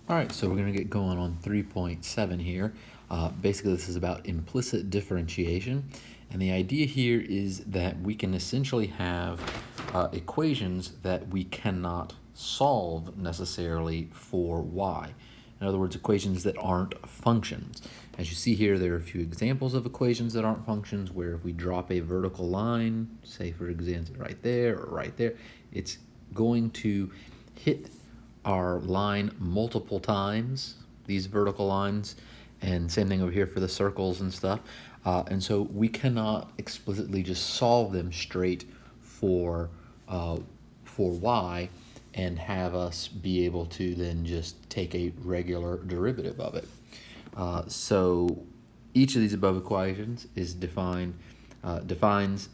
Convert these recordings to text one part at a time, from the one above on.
All right, so we're going to get going on 3.7 here. Basically, this is about implicit differentiation. And the idea here is that we can essentially have equations that we cannot solve necessarily for y. In other words, equations that aren't functions. As you see here, there are a few examples of equations that aren't functions where if we drop a vertical line, say for example right there or right there, it's going to hit our line multiple times, these vertical lines, and same thing over here for the circles and stuff. And so we cannot explicitly just solve them straight for y and have us be able to then just take a regular derivative of it. So each of these above equations is defines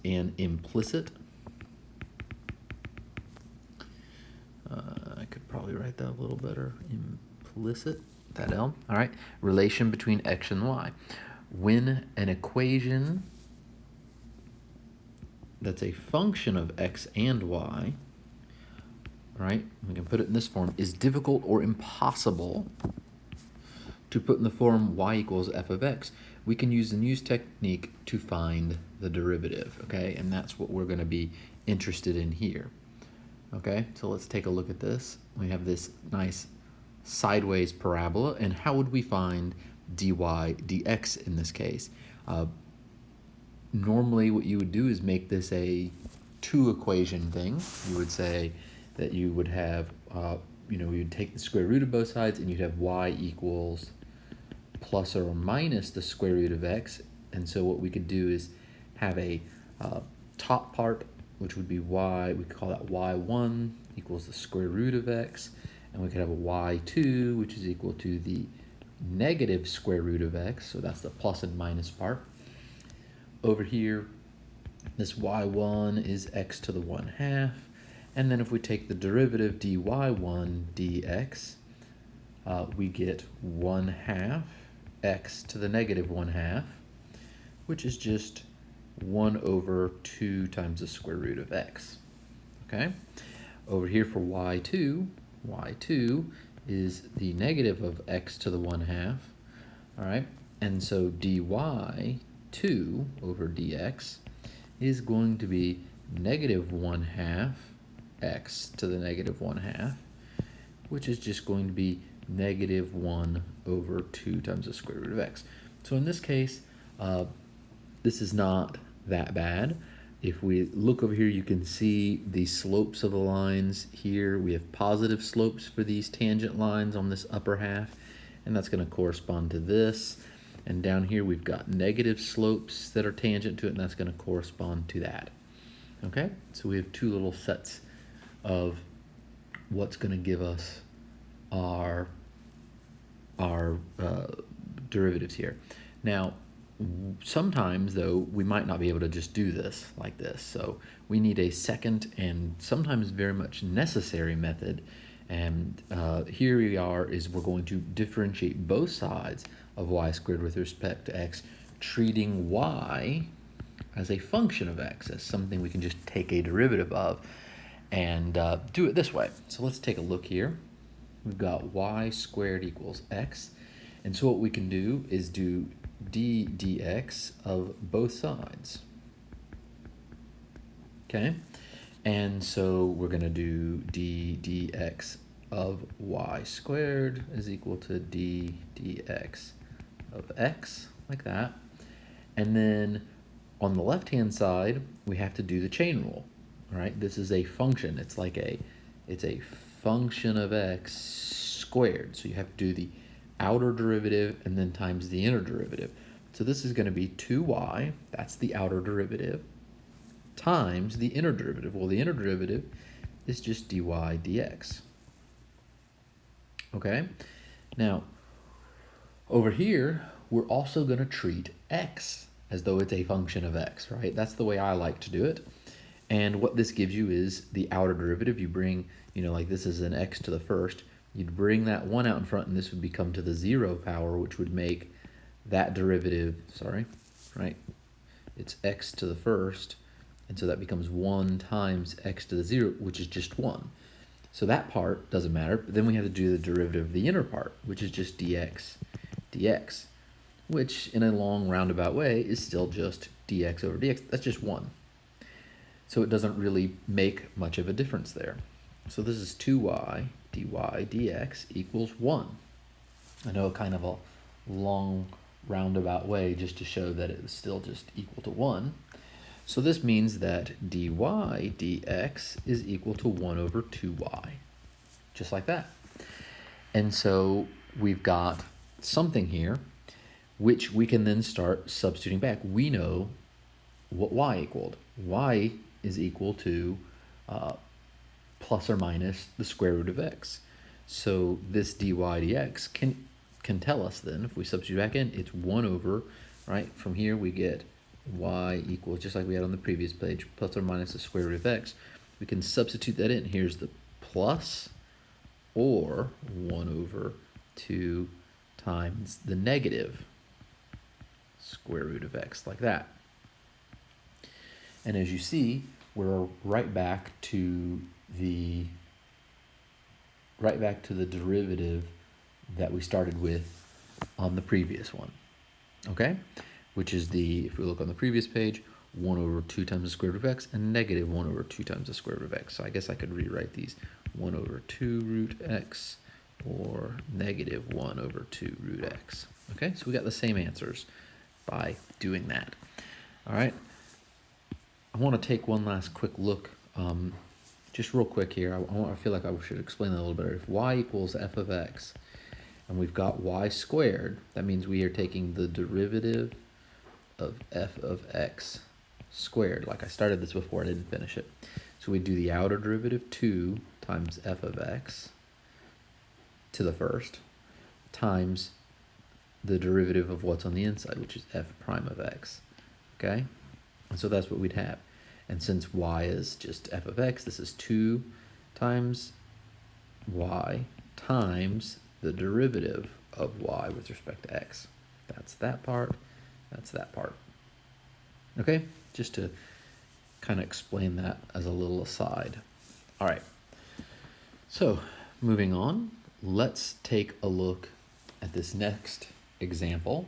an implicit. I could probably write that a little better. Implicit, that L. All right. Relation between x and y. When an equation that's a function of x and y, right, we can put it in this form, is difficult or impossible to put in the form y equals f of x, we can use the News technique to find the derivative, okay? And that's what we're going to be interested in here. Okay, so let's take a look at this. We have this nice sideways parabola, and how would we find dy dx in this case? Normally what you would do is make this a two equation thing. You would say that you would have, you would take the square root of both sides and you'd have y equals plus or minus the square root of x. And so what we could do is have a top part, which would be y, we could call that y1 equals the square root of x, and we could have a y2, which is equal to the negative square root of x, so that's the plus and minus part. Over here, this y1 is x to the 1/2, and then if we take the derivative dy1 dx, we get 1/2 x to the negative 1/2, which is just 1 over 2 times the square root of x, okay? Over here for y2 is the negative of x to the 1/2, all right? And so dy2 over dx is going to be negative 1/2 x to the negative 1/2, which is just going to be negative 1 over 2 times the square root of x. So in this case, this is not that bad. If we look over here, you can see the slopes of the lines here. We have positive slopes for these tangent lines on this upper half, and that's going to correspond to this. And down here, we've got negative slopes that are tangent to it, and that's going to correspond to that. Okay, so we have two little sets of what's going to give us our derivatives here. Now, sometimes, though, we might not be able to just do this like this. So we need a second and sometimes very much necessary method. And here we are, is we're going to differentiate both sides of y squared with respect to x, treating y as a function of x, as something we can just take a derivative of, and do it this way. So let's take a look here. We've got y squared equals x. And so what we can do is do d dx of both sides. Okay, and so we're going to do d dx of y squared is equal to d dx of x, like that. And then on the left hand side, we have to do the chain rule. All right, this is a function. It's a function of x squared. So you have to do the outer derivative and then times the inner derivative. So this is going to be 2y, that's the outer derivative, times the inner derivative. Well, the inner derivative is just dy dx. Okay, now over here, we're also going to treat x as though it's a function of x, right? That's the way I like to do it. And what this gives you is the outer derivative. You bring, like this is an x to the first. You'd bring that 1 out in front, and this would become to the 0 power, which would make that derivative, right? It's x to the first, and so that becomes 1 times x to the 0, which is just 1. So that part doesn't matter, but then we have to do the derivative of the inner part, which is just dx dx, which in a long roundabout way is still just dx over dx. That's just 1. So it doesn't really make much of a difference there. So this is 2y dy dx equals 1. I know, kind of a long roundabout way just to show that it is still just equal to 1. So this means that dy dx is equal to 1 over 2y, just like that. And so we've got something here which we can then start substituting back. We know what y equaled. Y is equal to plus or minus the square root of x. So this dy dx can tell us then, if we substitute back in, it's 1 over, right? From here we get y equals, just like we had on the previous page, plus or minus the square root of x. We can substitute that in. Here's the plus, or 1 over 2 times the negative square root of x, like that. And as you see, we're right back to the derivative that we started with on the previous one, okay? Which is if we look on the previous page, 1 over 2 times the square root of x and negative 1 over 2 times the square root of x. So I guess I could rewrite these 1 over 2 root x or negative 1 over 2 root x. Okay, so we got the same answers by doing that. All right, I want to take one last quick look, just real quick here. I feel like I should explain that a little better. If y equals f of x, and we've got y squared, that means we are taking the derivative of f of x squared. Like I started this before, I didn't finish it. So we do the outer derivative, 2 times f of x to the first, times the derivative of what's on the inside, which is f prime of x, okay? And so that's what we'd have. And since y is just f of x, this is 2 times y times the derivative of y with respect to x. That's that part, that's that part. Okay, just to kind of explain that as a little aside. All right, so moving on, let's take a look at this next example,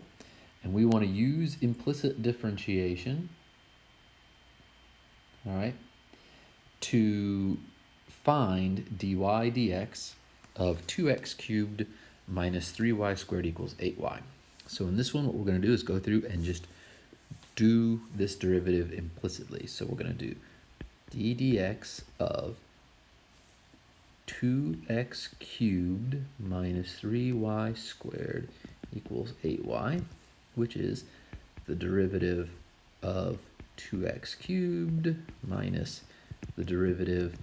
and we want to use implicit differentiation, all right, to find dy dx of 2x cubed minus 3y squared equals 8y. So in this one, what we're going to do is go through and just do this derivative implicitly. So we're going to do d dx of 2x cubed minus 3y squared equals 8y, which is the derivative of 2x cubed minus the derivative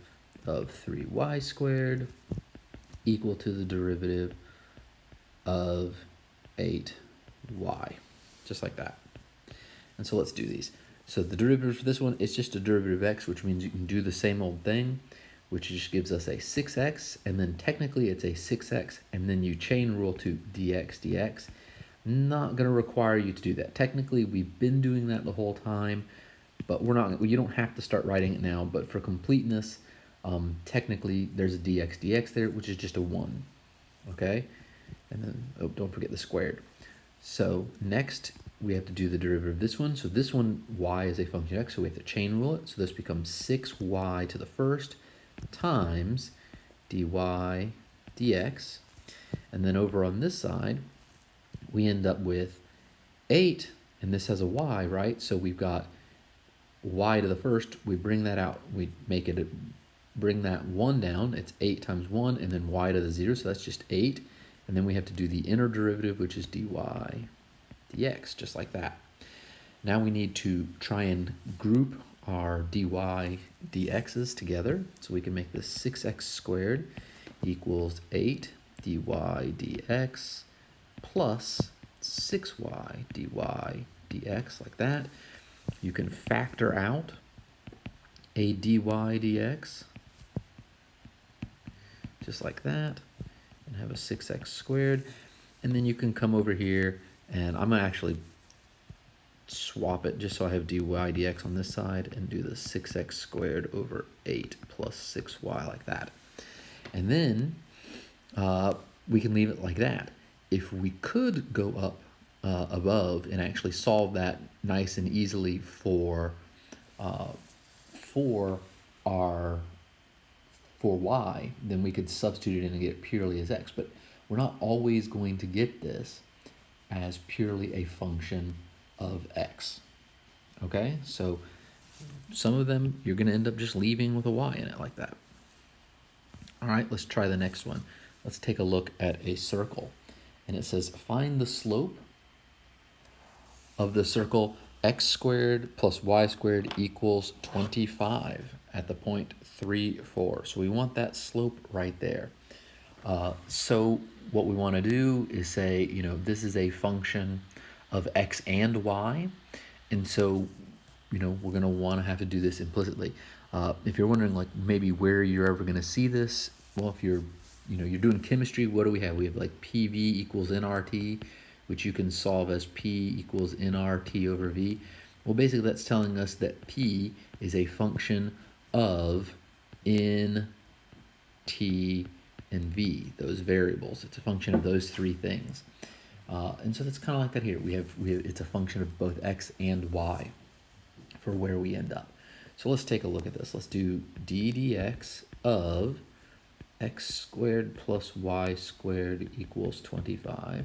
of 3y squared equal to the derivative of 8y, just like that. And so let's do these. So the derivative for this one is just a derivative of x, which means you can do the same old thing, which just gives us a 6x, and then technically it's a 6x, and then you chain rule to dx dx. Not going to require you to do that. Technically, we've been doing that the whole time, but you don't have to start writing it now, but for completeness, technically there's a dx dx there, which is just a 1, okay? And then, don't forget the squared. So next, we have to do the derivative of this one. So this one, y is a function of x, so we have to chain rule it. So this becomes 6y to the first times dy dx. And then over on this side, we end up with 8, and this has a y, right? So we've got y to the first, we bring that out, we make it, bring that 1 down, it's 8 times 1, and then y to the 0, so that's just 8. And then we have to do the inner derivative, which is dy dx, just like that. Now we need to try and group our dy dx's together, so we can make this 6x squared equals 8 dy dx plus 6y dy dx, like that. You can factor out a dy dx, just like that, and have a 6x squared. And then you can come over here, and I'm going to actually swap it just so I have dy dx on this side and do the 6x squared over 8 plus 6y, like that. And then we can leave it like that. If we could go up above and actually solve that nice and easily for our for y, then we could substitute it in and get it purely as x. But we're not always going to get this as purely a function of x. Okay, so some of them you're going to end up just leaving with a y in it like that. All right, let's try the next one. Let's take a look at a circle. And it says, find the slope of the circle x squared plus y squared equals 25 at the point 3, 4. So we want that slope right there. So what we want to do is say, this is a function of x and y. And so, we're going to want to have to do this implicitly. If you're wondering, like, maybe where you're ever going to see this, well, if you're doing chemistry, what do we have? We have like PV equals nRT, which you can solve as P equals nRT over V. Well, basically that's telling us that P is a function of N, T, and V, those variables. It's a function of those three things. And so that's kind of like that here. We have it's a function of both x and y for where we end up. So let's take a look at this. Let's do d dx of x squared plus y squared equals 25.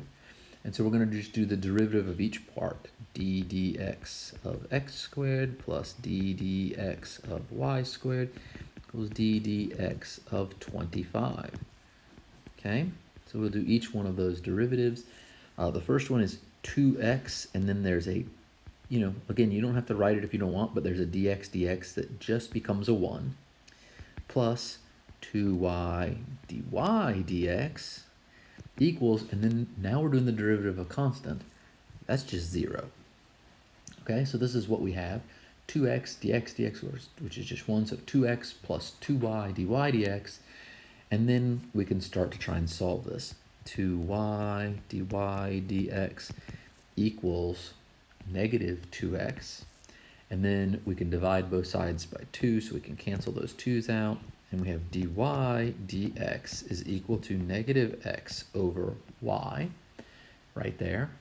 And so we're going to just do the derivative of each part. D dx of x squared plus d dx of y squared equals d dx of 25. Okay, so we'll do each one of those derivatives. The first one is 2x, and then there's a, again, you don't have to write it if you don't want, but there's a dx that just becomes a 1, plus 2y dy dx equals, and then now we're doing the derivative of constant. That's just 0. Okay, so this is what we have. 2x dx, which is just 1, so 2x plus 2y dy dx, and then we can start to try and solve this. 2y dy dx equals negative 2x, and then we can divide both sides by 2, so we can cancel those 2's out, and we have dy dx is equal to negative x over y right there.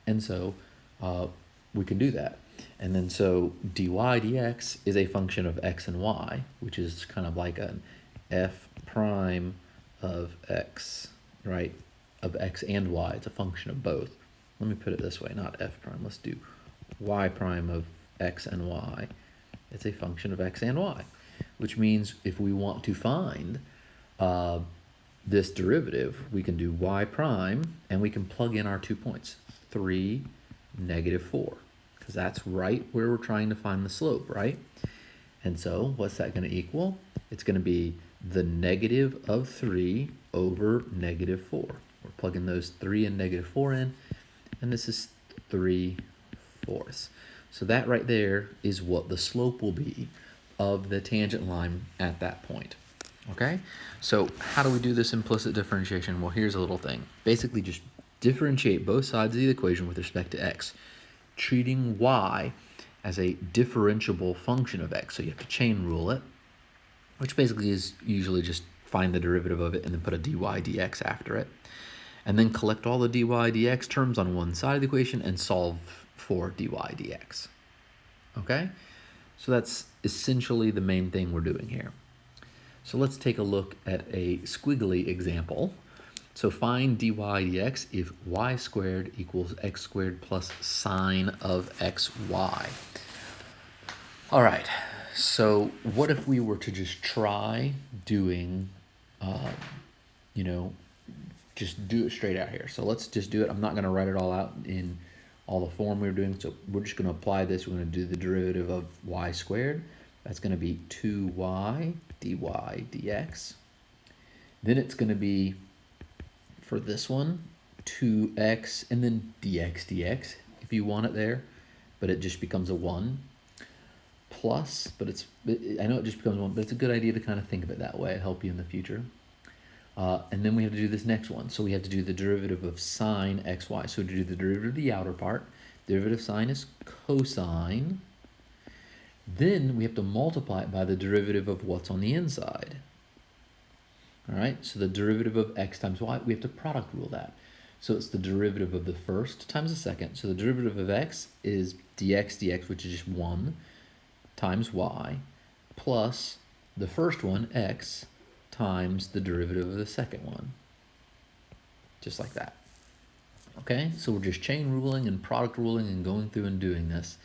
And so we can do that. And then so dy dx is a function of x and y, which is kind of like an f prime of x, right? Of x and y. It's a function of both. Let me put it this way, not f prime. Let's do y prime of x and y. It's a function of x and y, which means if we want to find this derivative, we can do y prime, and we can plug in our 2 points, 3, negative 4, because that's right where we're trying to find the slope, right? And so what's that going to equal? It's going to be the negative of 3 over negative 4. We're plugging those 3 and negative 4 in, and this is 3/4. So that right there is what the slope will be of the tangent line at that point. Okay, so how do we do this implicit differentiation? Well, here's a little thing. Basically, just differentiate both sides of the equation with respect to x, treating y as a differentiable function of x. So you have to chain rule it, which basically is usually just find the derivative of it and then put a dy dx after it. And then collect all the dy dx terms on one side of the equation and solve for dy dx. Okay? So that's essentially the main thing we're doing here. So let's take a look at a squiggly example. So find dy dx if y squared equals x squared plus sine of xy. All right, so what if we were to just try doing, just do it straight out here. So let's just do it. I'm not going to write it all out in all the form we were doing. So we're just going to apply this. We're going to do the derivative of y squared. That's going to be 2y dy dx. Then it's going to be, for this one, 2x and then dx if you want it there, but it just becomes a 1 plus, but I know it just becomes 1, but it's a good idea to kind of think of it that way. It'll help you in the future. And then we have to do this next one. So we have to do the derivative of sine xy. So to do the derivative of the outer part, derivative of sine is cosine. Then we have to multiply it by the derivative of what's on the inside. All right, so the derivative of x times y, we have to product rule that. So it's the derivative of the first times the second. So the derivative of x is dx, which is just 1, times y, plus the first one, x, times the derivative of the second one. Just like that. Okay, so we're just chain ruling and product ruling and going through and doing this.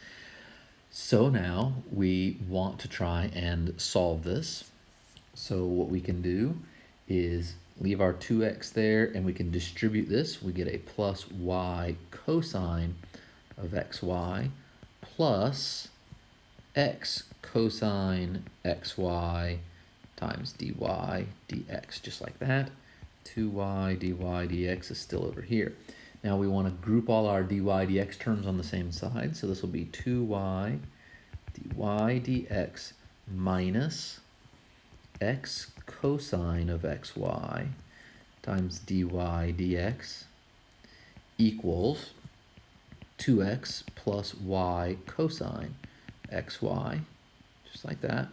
So now we want to try and solve this. So what we can do is leave our 2x there, and we can distribute this. We get a plus y cosine of xy plus x cosine xy times dy dx, just like that. 2y dy dx is still over here. Now we want to group all our dy dx terms on the same side, so this will be 2y dy dx minus x cosine of xy times dy dx equals 2x plus y cosine xy, just like that.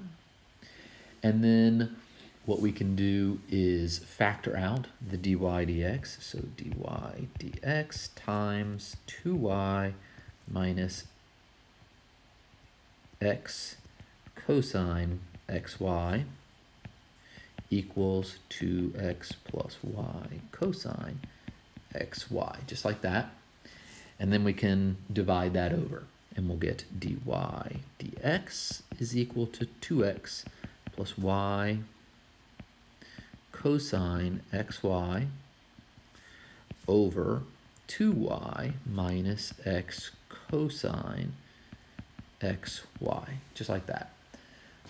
And then what we can do is factor out the dy dx, so dy dx times 2y minus x cosine xy equals 2x plus y cosine xy, just like that. And then we can divide that over, and we'll get dy dx is equal to 2x plus y cosine xy over 2y minus x cosine xy, just like that.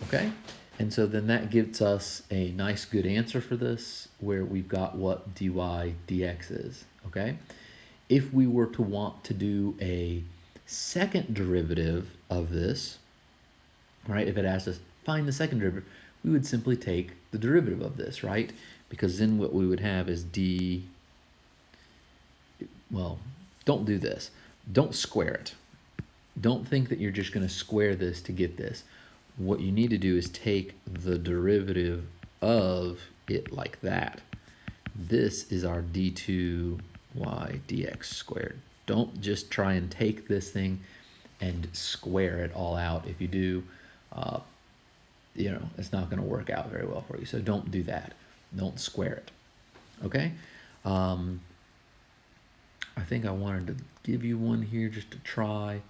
Okay? And so then that gives us a nice good answer for this, where we've got what dy dx is. Okay? If we were to want to do a second derivative of this, right, if it asked us find the second derivative, we would simply take the derivative of this, right? Because then what we would have is well, don't do this. Don't square it. Don't think that you're just going to square this to get this. What you need to do is take the derivative of it like that. This is our d2y dx squared. Don't just try and take this thing and square it all out. If you do, it's not going to work out very well for you. So don't do that. Don't square it. Okay? I think I wanted to give you one here just to try.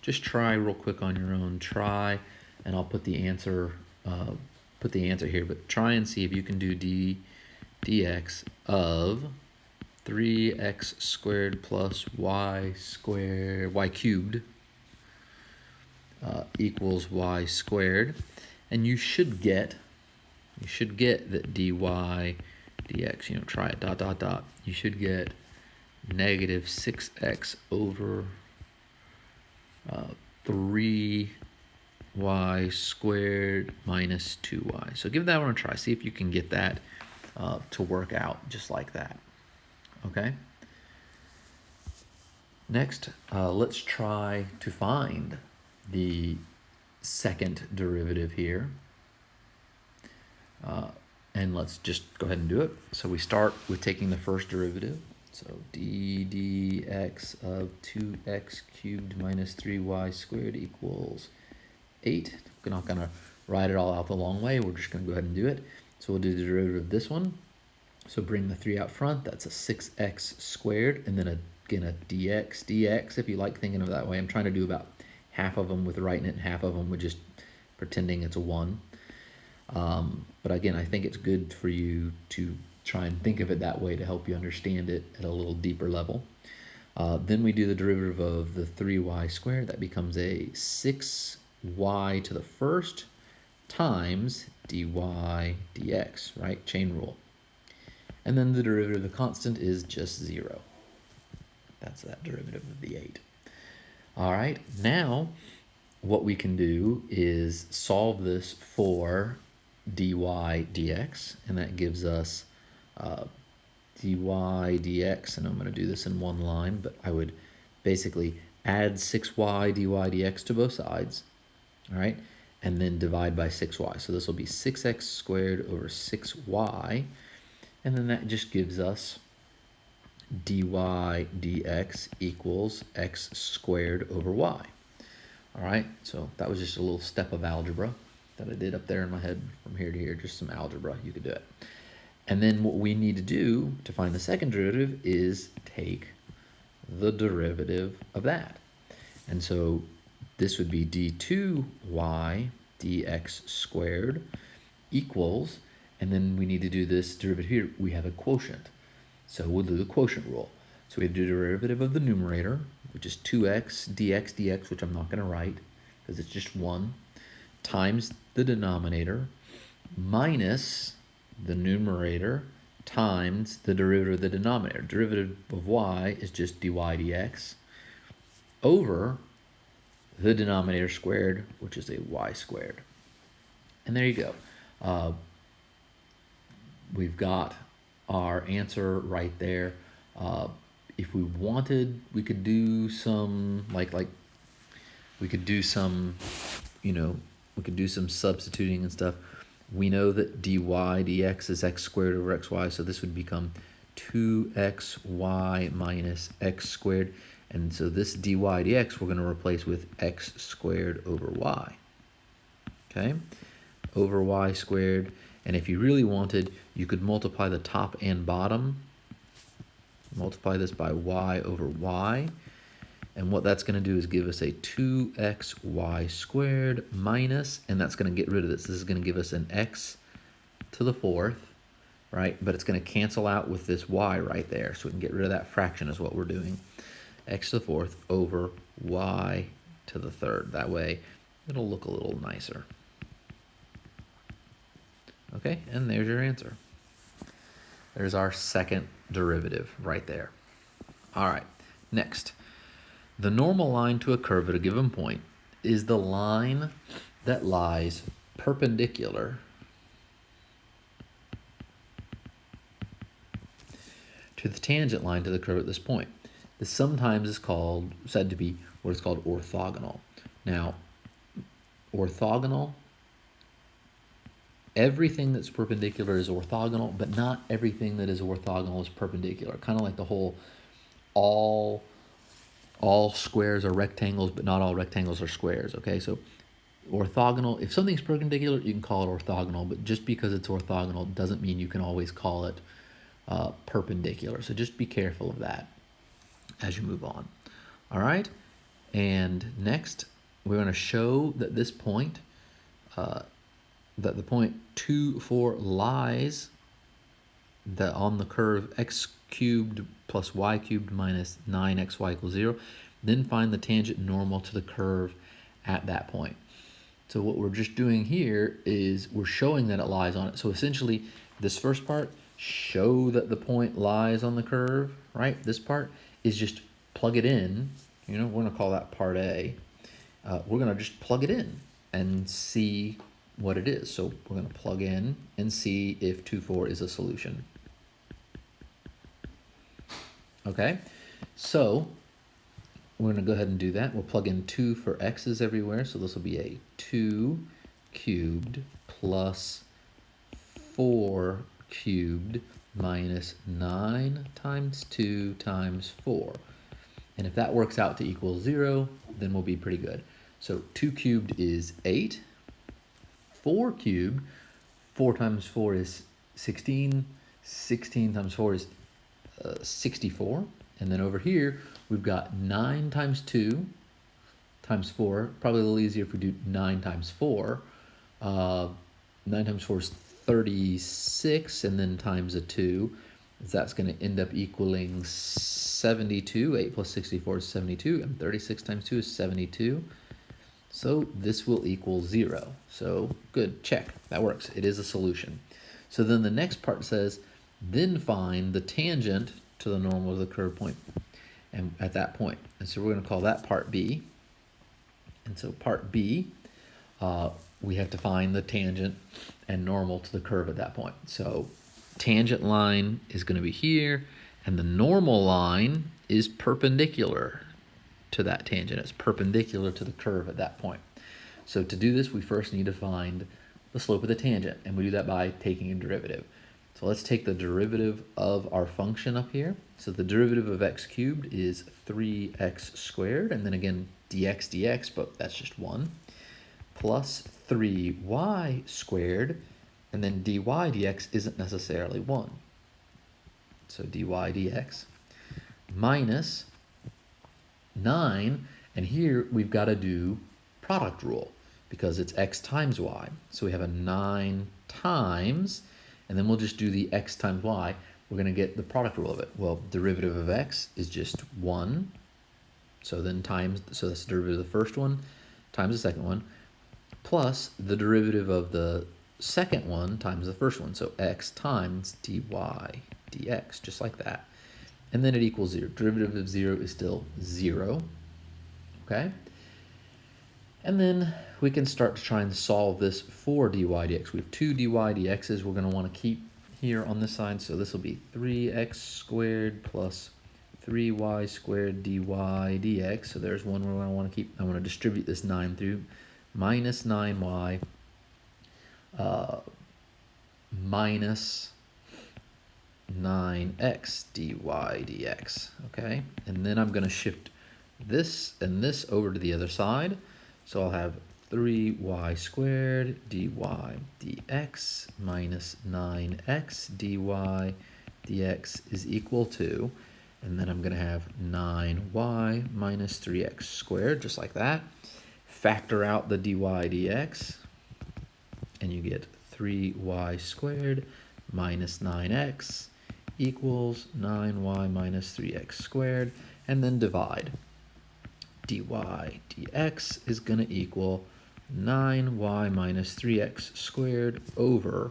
Just try real quick on your own. Try, and I'll put the answer here. But try and see if you can do dx of 3x squared plus y cubed equals y squared, and you should get that dy dx, try it, dot, dot, dot. You should get negative 6x over 3y squared minus 2y. So give that one a try. See if you can get that to work out just like that. Okay? Next, let's try to find the second derivative here. And let's just go ahead and do it. So we start with taking the first derivative. So d dx of 2x cubed minus 3y squared equals 8. We're not going to write it all out the long way. We're just going to go ahead and do it. So we'll do the derivative of this one. So bring the 3 out front. That's a 6x squared. And then again a dx, if you like thinking of it that way. I'm trying to do about half of them with writing it and half of them with just pretending it's a 1. But again, I think it's good for you to try and think of it that way to help you understand it at a little deeper level. Then we do the derivative of the 3y squared. That becomes a 6y to the first times dy dx, right? Chain rule. And then the derivative of the constant is just 0. That's that derivative of the 8. All right, now what we can do is solve this for dy dx, and that gives us dy dx, and I'm going to do this in one line, but I would basically add 6y dy dx to both sides, all right, and then divide by 6y. So this will be 6x squared over 6y, and then that just gives us dy dx equals x squared over y. All right, so that was just a little step of algebra that I did up there in my head from here to here, just some algebra, you could do it. And then what we need to do to find the second derivative is take the derivative of that. And so this would be d2y dx squared equals, and then we need to do this derivative here. We have a quotient. So we'll do the quotient rule. So we have the derivative of the numerator, which is 2x dx dx, which I'm not going to write because it's just 1, times the denominator minus the numerator times the derivative of the denominator. Derivative of y is just dy dx over the denominator squared, which is a y squared. And there you go. We've got our answer right there. If we wanted, we could do some we could do some, we could do some substituting and stuff. We know that dy dx is x squared over xy, so this would become 2xy minus x squared. And so this dy dx we're going to replace with x squared over y. Okay? Over y squared. And if you really wanted, you could multiply the top and bottom. Multiply this by y over y. And what that's going to do is give us a 2xy squared minus, and that's going to get rid of this. This is going to give us an x to the fourth, right? But it's going to cancel out with this y right there. So we can get rid of that fraction is what we're doing. X to the fourth over y to the third. That way it'll look a little nicer. Okay, and there's your answer. There's our second derivative right there. All right, next. The normal line to a curve at a given point is the line that lies perpendicular to the tangent line to the curve at this point. This sometimes is said to be what is called orthogonal. Now, orthogonal, everything that's perpendicular is orthogonal, but not everything that is orthogonal is perpendicular. Kind of like the whole all squares are rectangles, but not all rectangles are squares, okay? So orthogonal, if something's perpendicular, you can call it orthogonal, but just because it's orthogonal doesn't mean you can always call it perpendicular. So just be careful of that as you move on. All right, and next we're going to show that this point, that the point 2, 4 lies on the curve x cubed plus y cubed minus 9xy equals 0. Then find the tangent normal to the curve at that point. So what we're just doing here is we're showing that it lies on it. So essentially, this first part, show that the point lies on the curve, right? This part is just plug it in. We're going to call that part A. We're going to just plug it in and see what it is. So we're going to plug in and see if 2, 4 is a solution. Okay, so we're going to go ahead and do that. We'll plug in 2 for x's everywhere. So this will be a 2 cubed plus 4 cubed minus 9 times 2 times 4. And if that works out to equal 0, then we'll be pretty good. So 2 cubed is 8. 4 cubed, 4 times 4 is 16. 16 times 4 is 64. And then over here, we've got 9 times 2 times 4. Probably a little easier if we do 9 times 4. 9 times 4 is 36, and then times a 2. That's going to end up equaling 72. 8 plus 64 is 72, and 36 times 2 is 72. So this will equal 0. So good, check. That works. It is a solution. So then the next part says, then find the tangent to the normal of the curve point and at that point. And so we're going to call that part B. And so part B, we have to find the tangent and normal to the curve at that point. So tangent line is going to be here, and the normal line is perpendicular to that tangent. It's perpendicular to the curve at that point. So to do this, we first need to find the slope of the tangent, and we do that by taking a derivative. So let's take the derivative of our function up here. So the derivative of x cubed is 3x squared, and then again dx, but that's just 1, plus 3y squared, and then dy dx isn't necessarily 1. So dy dx minus 9, and here we've got to do product rule because it's x times y. So we have a 9 times, and then we'll just do the x times y. We're going to get the product rule of it. Well, derivative of x is just 1. So then so that's the derivative of the first one times the second one, plus the derivative of the second one times the first one. So x times dy dx, just like that. And then it equals 0. Derivative of 0 is still 0. Okay? And then we can start to try and solve this for dy dx. We have 2 dy dx's we're going to want to keep here on this side. So this will be 3x squared plus 3y squared dy dx. So there's one where I want to keep. I want to distribute this 9 through, minus 9y minus 9x dy dx. Okay, and then I'm going to shift this and this over to the other side. So I'll have 3y squared dy dx minus 9x dy dx is equal to, and then I'm going to have 9y minus 3x squared, just like that. Factor out the dy dx, and you get 3y squared minus 9x equals 9y minus 3x squared, and then divide. Dy dx is going to equal 9y minus 3x squared over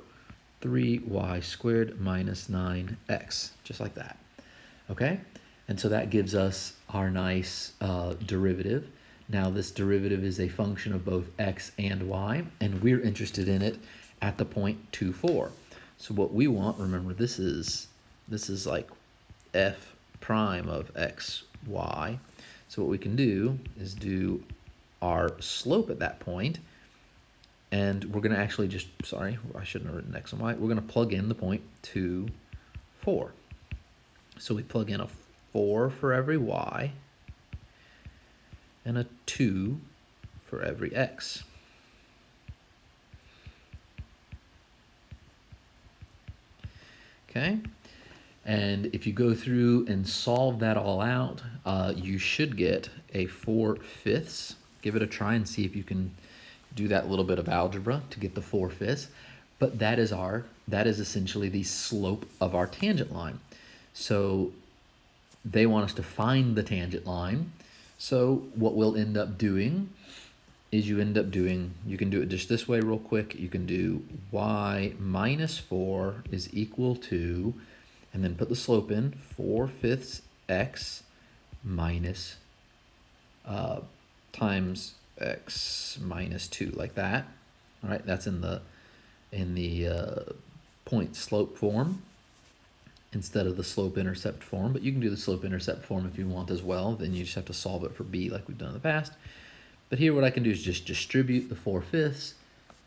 3y squared minus 9x, just like that. Okay, and so that gives us our nice derivative. Now this derivative is a function of both x and y, and we're interested in it at the point 2, 4. So what we want, remember, this is like f prime of x, y. So what we can do is do our slope at that point, and we're going to actually just, sorry, I shouldn't have written x and y. We're going to plug in the point 2, 4. So we plug in a 4 for every y and a 2 for every x. Okay, and if you go through and solve that all out, you should get a 4/5. Give it a try and see if you can do that little bit of algebra to get the 4/5. But that is essentially the slope of our tangent line. So they want us to find the tangent line. So what we'll end up doing is you can do it just this way real quick. You can do y minus 4 is equal to, and then put the slope in, 4/5 x minus times x minus 2, like that. All right, that's in the point slope form instead of the slope intercept form, but you can do the slope intercept form if you want as well. Then you just have to solve it for b like we've done in the past. But here what I can do is just distribute the 4/5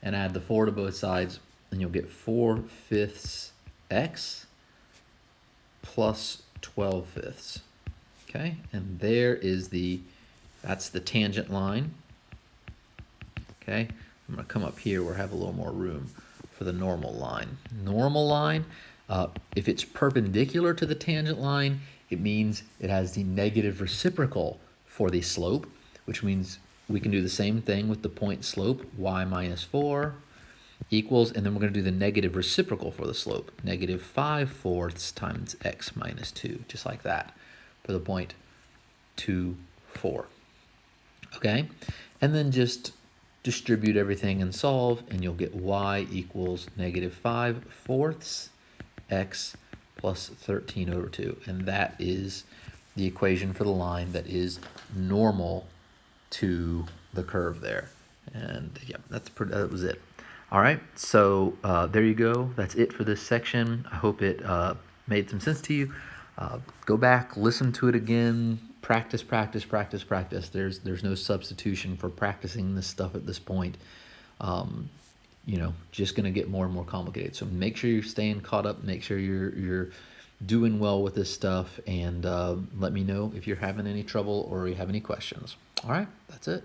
and add the 4 to both sides, and you'll get 4/5 x plus 12/5. Okay, and that's the tangent line. Okay, I'm going to come up here where I have a little more room for the normal line. Normal line, if it's perpendicular to the tangent line, it means it has the negative reciprocal for the slope, which means we can do the same thing with the point slope, y minus 4 equals, and then we're going to do the negative reciprocal for the slope, negative 5/4 times x minus 2, just like that, for the point 2, 4. Okay, and then just distribute everything and solve, and you'll get y equals negative 5/4 x plus 13/2, and that is the equation for the line that is normal to the curve there. And yeah, that was it. All right, so there you go. That's it for this section. I hope it made some sense to you. Go back, listen to it again, practice, practice, practice, practice. There's no substitution for practicing this stuff at this point. Just going to get more and more complicated. So make sure you're staying caught up. Make sure you're doing well with this stuff, and let me know if you're having any trouble or you have any questions. All right, that's it.